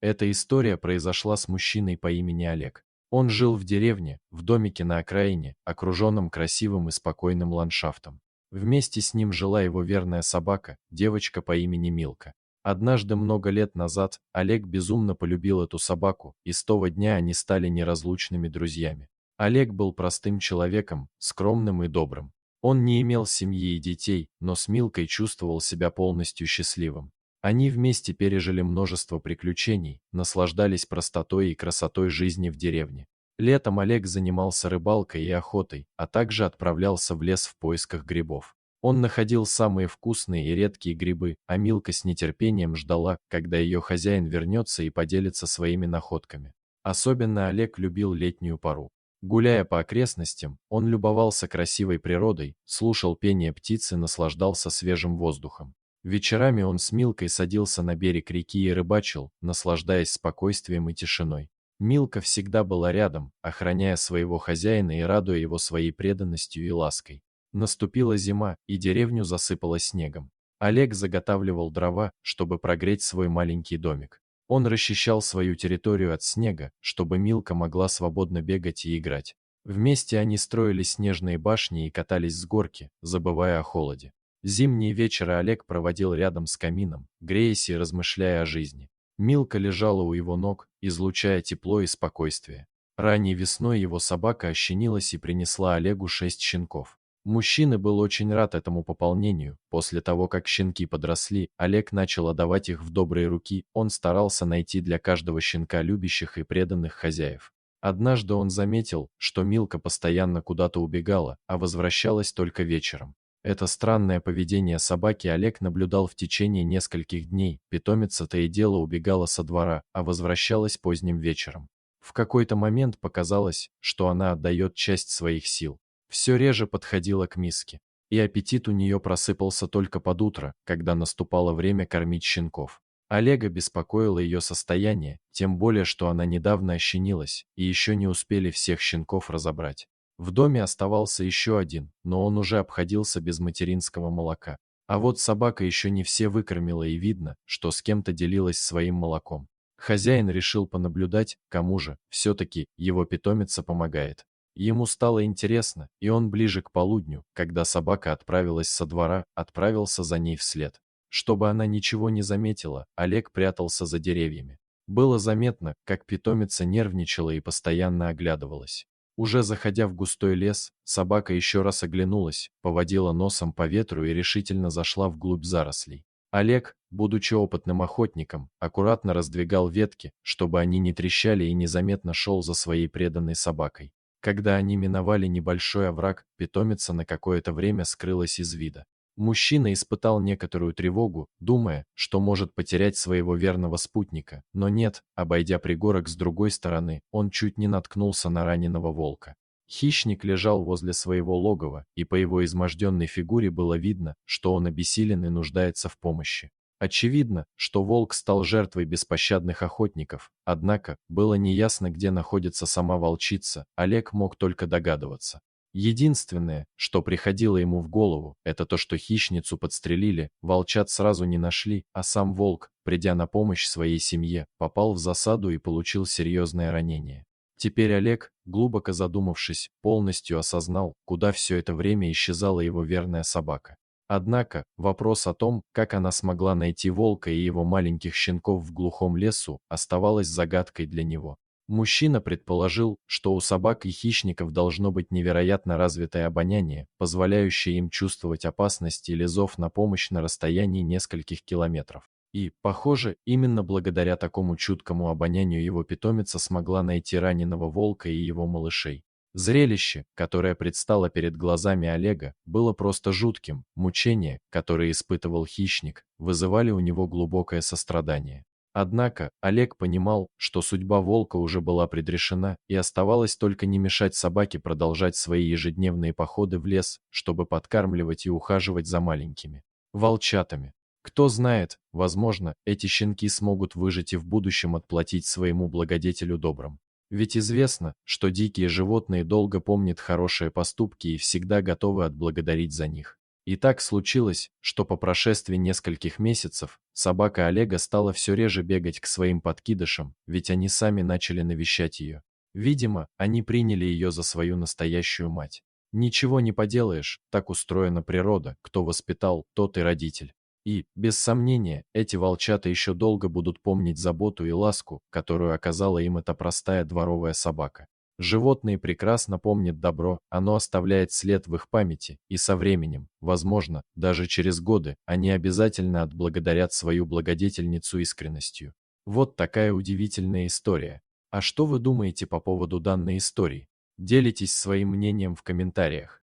Эта история произошла с мужчиной по имени Олег. Он жил в деревне, в домике на окраине, окруженном красивым и спокойным ландшафтом. Вместе с ним жила его верная собака, девочка по имени Милка. Однажды много лет назад Олег безумно полюбил эту собаку, и с того дня они стали неразлучными друзьями. Олег был простым человеком, скромным и добрым. Он не имел семьи и детей, но с Милкой чувствовал себя полностью счастливым. Они вместе пережили множество приключений, наслаждались простотой и красотой жизни в деревне. Летом Олег занимался рыбалкой и охотой, а также отправлялся в лес в поисках грибов. Он находил самые вкусные и редкие грибы, а Милка с нетерпением ждала, когда ее хозяин вернется и поделится своими находками. Особенно Олег любил летнюю пору. Гуляя по окрестностям, он любовался красивой природой, слушал пение птиц и наслаждался свежим воздухом. Вечерами он с Милкой садился на берег реки и рыбачил, наслаждаясь спокойствием и тишиной. Милка всегда была рядом, охраняя своего хозяина и радуя его своей преданностью и лаской. Наступила зима, и деревню засыпало снегом. Олег заготавливал дрова, чтобы прогреть свой маленький домик. Он расчищал свою территорию от снега, чтобы Милка могла свободно бегать и играть. Вместе они строили снежные башни и катались с горки, забывая о холоде. Зимние вечеры Олег проводил рядом с камином, греясь и размышляя о жизни. Милка лежала у его ног, излучая тепло и спокойствие. Ранней весной его собака ощенилась и принесла Олегу 6 щенков. Мужчина был очень рад этому пополнению. После того, как щенки подросли, Олег начал отдавать их в добрые руки, он старался найти для каждого щенка любящих и преданных хозяев. Однажды он заметил, что Милка постоянно куда-то убегала, а возвращалась только вечером. Это странное поведение собаки Олег наблюдал в течение нескольких дней. Питомица то и дело убегала со двора, а возвращалась поздним вечером. В какой-то момент показалось, что она отдает часть своих сил. Все реже подходила к миске, и аппетит у нее просыпался только под утро, когда наступало время кормить щенков. Олега беспокоило ее состояние, тем более, что она недавно ощенилась, и еще не успели всех щенков разобрать. В доме оставался еще один, но он уже обходился без материнского молока. А вот собака еще не все выкормила, и видно, что с кем-то делилась своим молоком. Хозяин решил понаблюдать, кому же все-таки его питомица помогает. Ему стало интересно, и он ближе к полудню, когда собака отправилась со двора, отправился за ней вслед. Чтобы она ничего не заметила, Олег прятался за деревьями. Было заметно, как питомица нервничала и постоянно оглядывалась. Уже заходя в густой лес, собака еще раз оглянулась, поводила носом по ветру и решительно зашла вглубь зарослей. Олег, будучи опытным охотником, аккуратно раздвигал ветки, чтобы они не трещали, и незаметно шел за своей преданной собакой. Когда они миновали небольшой овраг, питомица на какое-то время скрылась из вида. Мужчина испытал некоторую тревогу, думая, что может потерять своего верного спутника, но нет, обойдя пригорок с другой стороны, он чуть не наткнулся на раненого волка. Хищник лежал возле своего логова, и по его изможденной фигуре было видно, что он обессилен и нуждается в помощи. Очевидно, что волк стал жертвой беспощадных охотников, однако было неясно, где находится сама волчица. Олег мог только догадываться. Единственное, что приходило ему в голову, это то, что хищницу подстрелили, волчат сразу не нашли, а сам волк, придя на помощь своей семье, попал в засаду и получил серьезное ранение. Теперь Олег, глубоко задумавшись, полностью осознал, куда все это время исчезала его верная собака. Однако, вопрос о том, как она смогла найти волка и его маленьких щенков в глухом лесу, оставалась загадкой для него. Мужчина предположил, что у собак и хищников должно быть невероятно развитое обоняние, позволяющее им чувствовать опасность или зов на помощь на расстоянии нескольких километров. И, похоже, именно благодаря такому чуткому обонянию его питомица смогла найти раненого волка и его малышей. Зрелище, которое предстало перед глазами Олега, было просто жутким. Мучения, которые испытывал хищник, вызывали у него глубокое сострадание. Однако, Олег понимал, что судьба волка уже была предрешена, и оставалось только не мешать собаке продолжать свои ежедневные походы в лес, чтобы подкармливать и ухаживать за маленькими волчатами. Кто знает, возможно, эти щенки смогут выжить и в будущем отплатить своему благодетелю добром. Ведь известно, что дикие животные долго помнят хорошие поступки и всегда готовы отблагодарить за них. И так случилось, что по прошествии нескольких месяцев собака Олега стала все реже бегать к своим подкидышам, ведь они сами начали навещать ее. Видимо, они приняли ее за свою настоящую мать. Ничего не поделаешь, так устроена природа, кто воспитал, тот и родитель. И, без сомнения, эти волчата еще долго будут помнить заботу и ласку, которую оказала им эта простая дворовая собака. Животные прекрасно помнят добро, оно оставляет след в их памяти, и со временем, возможно, даже через годы, они обязательно отблагодарят свою благодетельницу искренностью. Вот такая удивительная история. А что вы думаете по поводу данной истории? Делитесь своим мнением в комментариях.